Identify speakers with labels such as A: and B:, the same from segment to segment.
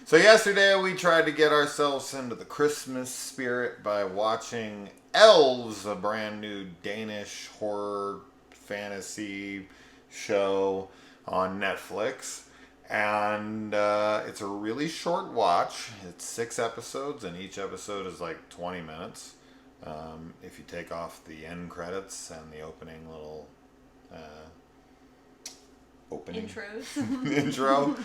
A: So yesterday we tried to get ourselves into the Christmas spirit by watching Elves, a brand new Danish horror fantasy show on Netflix. And it's a really short watch. It's 6 episodes, and each episode is like 20 minutes. If you take off the end credits and the opening little opening
B: Intros.
A: intro.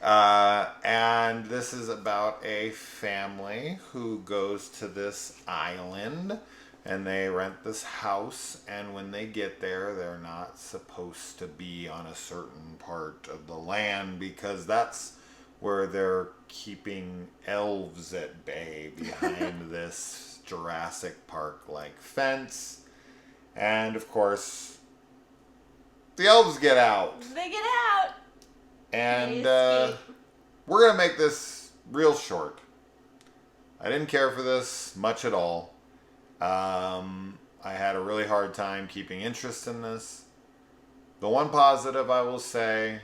A: And this is about a family who goes to this island and they rent this house. And when they get there, they're not supposed to be on a certain part of the land because that's where they're keeping elves at bay behind this Jurassic Park like fence. And of course, the elves get out.
B: They get out.
A: And
B: They escape.
A: we're going to make this real short. I didn't care for this much at all. I had a really hard time keeping interest in this. The one positive I will say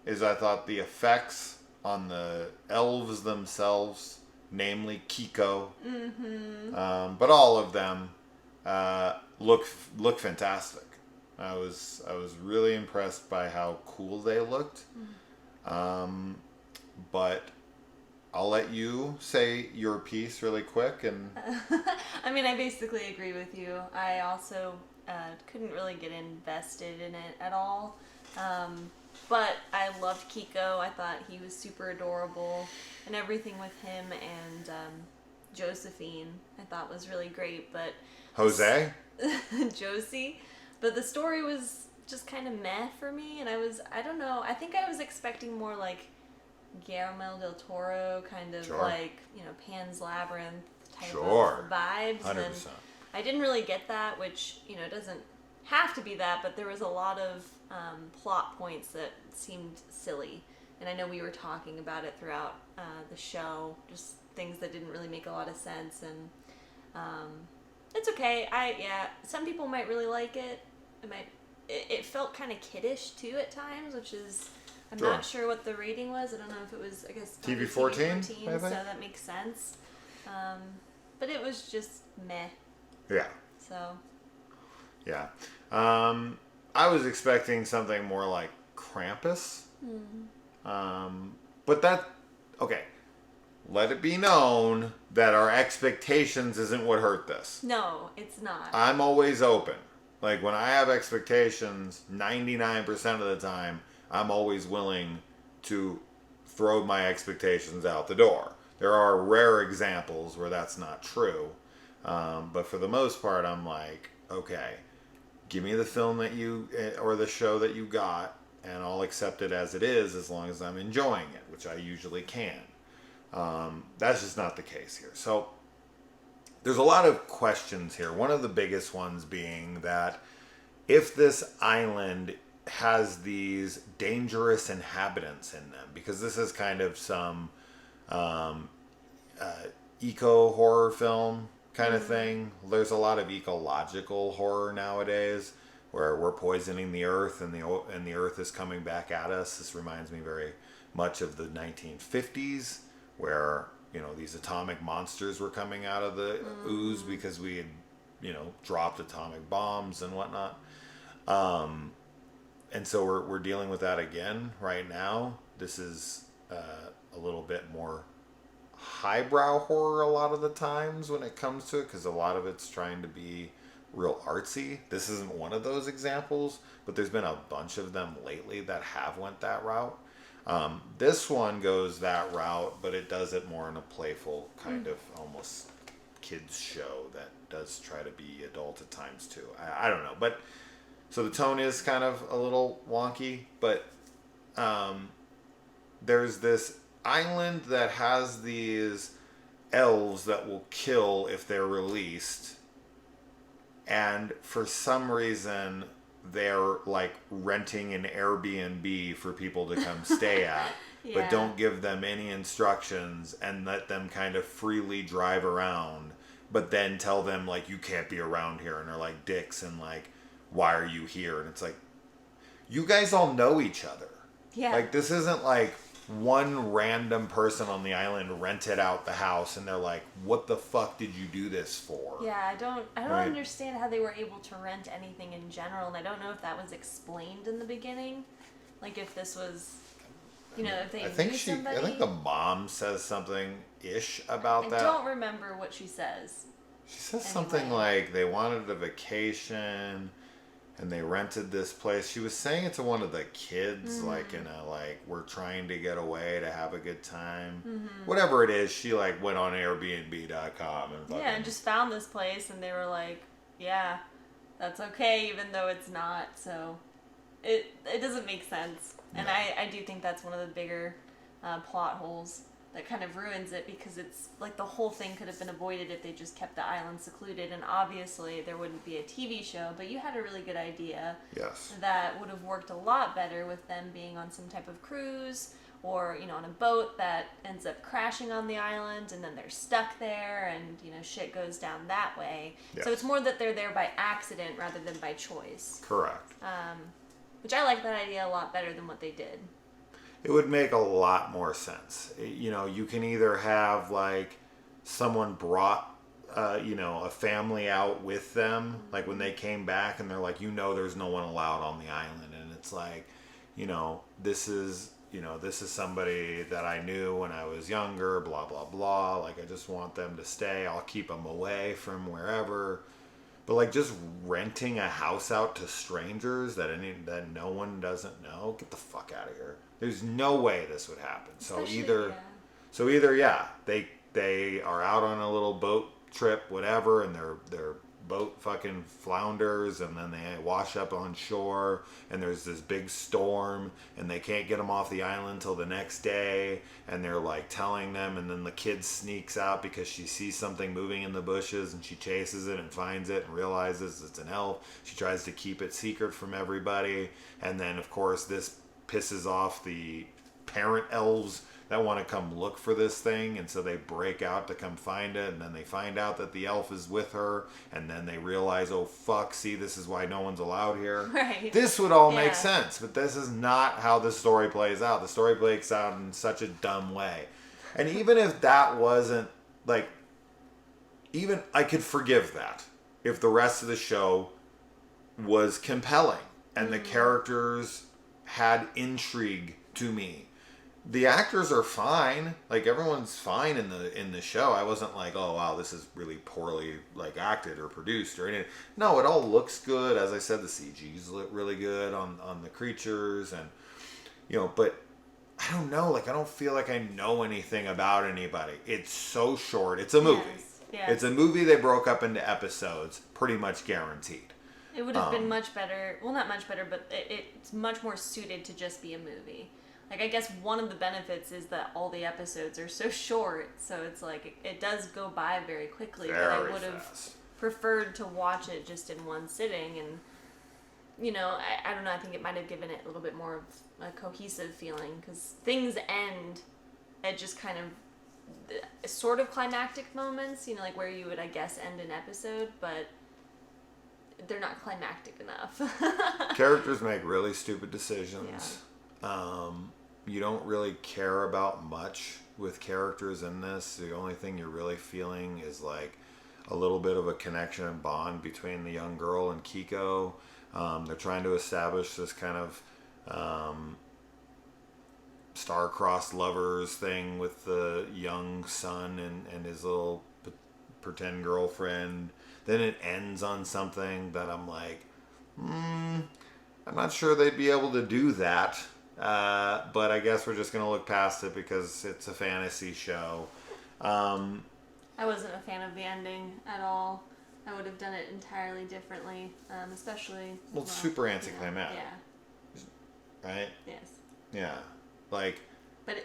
A: is I thought the effects on the elves themselves, namely Kiko, but all of them, look fantastic. I was really impressed by how cool they looked. But I'll let you say your piece really quick. And
B: I mean, I basically agree with you. I also couldn't really get invested in it at all. But I loved Kiko. I thought he was super adorable. And everything with him and Josephine I thought was really great. But
A: Jose?
B: Josie. But the story was just kind of meh for me. And I don't know, I think I was expecting more like Guillermo del Toro, kind of
A: Sure.
B: like, Pan's Labyrinth type
A: Sure.
B: of vibes.
A: 100%.
B: And I didn't really get that, which, doesn't have to be that, but there was a lot of plot points that seemed silly. And I know we were talking about it throughout the show, just things that didn't really make a lot of sense. And it's okay. Some people might really like it. It felt kind of kiddish too at times, which is, I'm
A: Sure.
B: not sure what the rating was. I don't know if it was, I guess,
A: TV-14, I
B: so
A: think.
B: that makes sense. But it was just meh.
A: Yeah.
B: So
A: Yeah. I was expecting something more like Krampus. But okay. Let it be known that our expectations isn't what hurt this.
B: no, it's not.
A: I'm always open. Like when I have expectations, 99% of the time, I'm always willing to throw my expectations out the door. There are rare examples where that's not true. But for the most part, I'm like, okay, give me the film or the show that you got, and I'll accept it as it is as long as I'm enjoying it, which I usually can. That's just not the case here. So there's a lot of questions here. One of the biggest ones being that if this island has these dangerous inhabitants in them, because this is kind of some eco horror film kind of thing. There's a lot of ecological horror nowadays where we're poisoning the earth and the earth is coming back at us. This reminds me very much of the 1950s where these atomic monsters were coming out of the ooze because we had dropped atomic bombs and whatnot. And so we're dealing with that again right now. This is a little bit more highbrow horror a lot of the times when it comes to it, because a lot of it's trying to be real artsy. This isn't one of those examples, but there's been a bunch of them lately that have went that route. This one goes that route, but it does it more in a playful kind of almost kids show that does try to be adult at times too. I don't know, but so the tone is kind of a little wonky, but there's this island that has these elves that will kill if they're released, and for some reason they're like renting an Airbnb for people to come stay at, but don't give them any instructions and let them kind of freely drive around, but then tell them like, you can't be around here, and they're like dicks and like, why are you here? And it's like, you guys all know each other.
B: Yeah.
A: Like, this isn't like one random person on the island rented out the house, and they're like, "What the fuck did you do this for?"
B: Yeah, I don't
A: Right.
B: understand how they were able to rent anything in general, and I don't know if that was explained in the beginning. Like if this was, if they
A: I think
B: knew
A: she.
B: somebody.
A: I think the mom says something ish about
B: I
A: that.
B: don't remember what she says.
A: She says something
B: Anyway.
A: like they wanted a vacation and they rented this place. She was saying it to one of the kids, like in a like we're trying to get away to have a good time. Whatever it is, she like went on Airbnb.com and fucking,
B: Yeah, and just found this place, and they were like, "Yeah, that's okay," even though it's not. So, it doesn't make sense, and
A: No.
B: I do think that's one of the bigger plot holes that kind of ruins it, because it's like the whole thing could have been avoided if they just kept the island secluded, and obviously there wouldn't be a TV show. But you had a really good idea
A: yes,
B: that would have worked a lot better with them being on some type of cruise, or on a boat that ends up crashing on the island, and then they're stuck there, and shit goes down that way.
A: Yes.
B: So it's more that they're there by accident rather than by choice,
A: correct.
B: which I like that idea a lot better than what they did.
A: It would make a lot more sense. You can either have like someone brought, a family out with them, like when they came back, and they're like, there's no one allowed on the island, and it's like, this is somebody that I knew when I was younger, blah blah blah. Like I just want them to stay. I'll keep them away from wherever. But like just renting a house out to strangers that no one doesn't know, get the fuck out of here. There's no way this would happen.
B: Especially,
A: So either yeah, they are out on a little boat trip, whatever, and their boat fucking flounders, and then they wash up on shore, and there's this big storm, and they can't get them off the island till the next day, and they're like telling them, and then the kid sneaks out because she sees something moving in the bushes, and she chases it and finds it and realizes it's an elf. She tries to keep it secret from everybody, and then of course this pisses off the parent elves that want to come look for this thing, and so they break out to come find it, and then they find out that the elf is with her, and then they realize, oh fuck, see, this is why no one's allowed here.
B: Right.
A: This would all
B: Yeah.
A: make sense, but this is not how the story plays out. The story plays out in such a dumb way. And even if that wasn't, like, even I could forgive that if the rest of the show was compelling and the characters had intrigue to me. The actors are fine. Like everyone's fine in the show. I wasn't like, oh wow, this is really poorly like acted or produced or anything. No, it all looks good. As I said, the CGs look really good on the creatures, and but I don't know. Like I don't feel like I know anything about anybody. It's so short. It's a movie.
B: Yes.
A: It's a movie they broke up into episodes, pretty much guaranteed.
B: It would have been much better. Well, not much better, but it's much more suited to just be a movie. Like, I guess one of the benefits is that all the episodes are so short, so it's like, it does go by very quickly, but I
A: Very
B: would have
A: fast.
B: preferred to watch it just in one sitting, and, I don't know, I think it might have given it a little bit more of a cohesive feeling, because things end at just kind of sort of climactic moments, like where you would, I guess, end an episode, but they're not climactic enough.
A: Characters make really stupid decisions. You don't really care about much with characters in this. The only thing you're really feeling is like a little bit of a connection and bond between the young girl and Kiko. They're trying to establish this kind of star-crossed lovers thing with the young son and his little pretend girlfriend. Then it ends on something that I'm like, I'm not sure they'd be able to do that. But I guess we're just going to look past it because it's a fantasy show.
B: I wasn't a fan of the ending at all. I would have done it entirely differently, especially...
A: Well, it's super anticlimactic.
B: Yeah.
A: Right?
B: Yes.
A: Yeah. Like,
B: But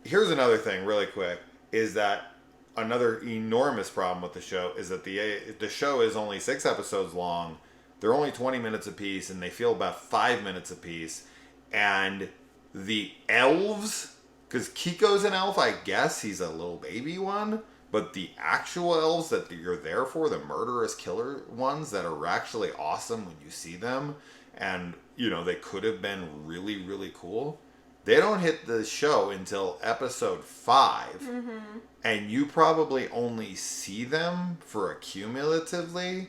A: here's another thing really quick, is that another enormous problem with the show is that the show is only 6 episodes long. They're only 20 minutes apiece, and they feel about 5 minutes apiece. And the elves, because Kiko's an elf, I guess he's a little baby one, but the actual elves that you're there for, the murderous killer ones that are actually awesome when you see them, and they could have been really, really cool, They don't hit the show until episode 5.
B: Mm-hmm.
A: And you probably only see them for a cumulatively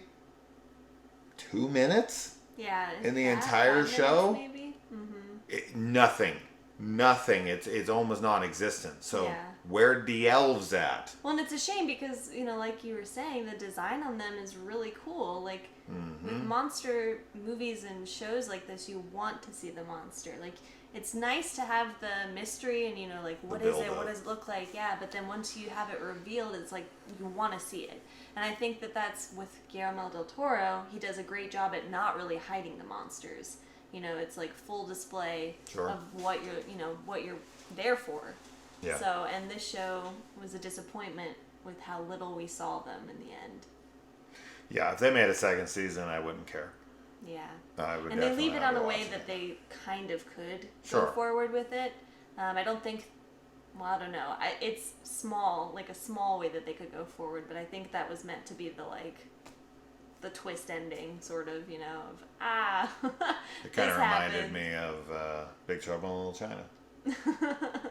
A: 2 minutes
B: Yeah.
A: in the
B: that,
A: entire
B: 5
A: show.
B: minutes maybe. Mm-hmm.
A: Nothing. It's almost non-existent. So
B: Yeah.
A: where'd the elves at?
B: Well, and it's a shame because, like you were saying, the design on them is really cool. Like, with monster movies and shows like this, you want to see the monster. Like, it's nice to have the mystery and, like, what is it? What does it look like? Yeah, but then once you have it revealed, it's like, you want to see it. And I think that that's with Guillermo del Toro. He does a great job at not really hiding the monsters. It's like full display of what you're there for.
A: Yeah.
B: So, and this show was a disappointment with how little we saw them in the end.
A: Yeah, if they made a second season, I wouldn't care.
B: Yeah.
A: I would
B: and they leave
A: definitely
B: it
A: not
B: on
A: be
B: a way
A: watching
B: that
A: it.
B: they kind of could
A: Sure.
B: go forward with it. I don't think, well, I don't know. It's small, like a small way that they could go forward, but I think that was meant to be the twist ending, sort of, of,
A: It kind of reminded me of Big Trouble in Little China.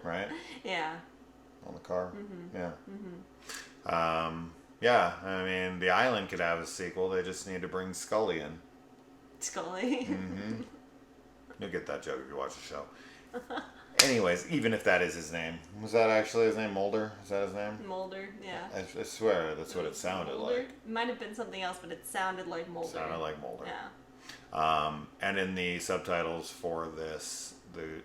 A: Right?
B: Yeah.
A: On the car.
B: Mm-hmm.
A: Yeah.
B: Mm-hmm.
A: Yeah, I mean, The Island could have a sequel. They just need to bring Scully in.
B: Scully.
A: Mm-hmm. You'll get that joke if you watch the show. Anyways, even if that is his name. Was that actually his name? Mulder? Is that his name?
B: Mulder, yeah.
A: I swear that's what it sounded
B: Mulder?
A: like.
B: It might have been something else, but it sounded like Mulder.
A: Sounded like Mulder.
B: Yeah.
A: And in the subtitles for this, the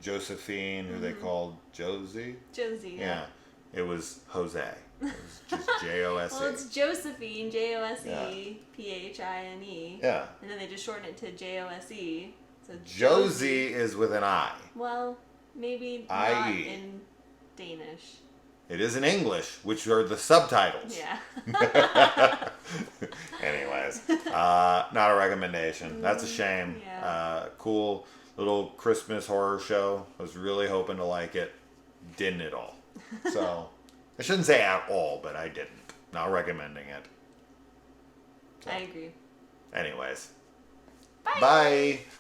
A: Josephine, who they called Josie.
B: Josie.
A: Yeah. It was Jose. It was just Jose.
B: Well, it's Josephine, Jose, Phine.
A: Yeah.
B: And then they just shorten it to Jose. So
A: Josie is with an I.
B: Well, maybe not
A: I-E.
B: in Danish.
A: It is in English, which are the subtitles.
B: Yeah.
A: Anyways, not a recommendation. That's a shame.
B: Yeah.
A: Cool little Christmas horror show. I was really hoping to like it. Didn't at all. So, I shouldn't say at all, but I didn't. Not recommending it. So,
B: I agree.
A: anyways.
B: Bye.
A: Bye.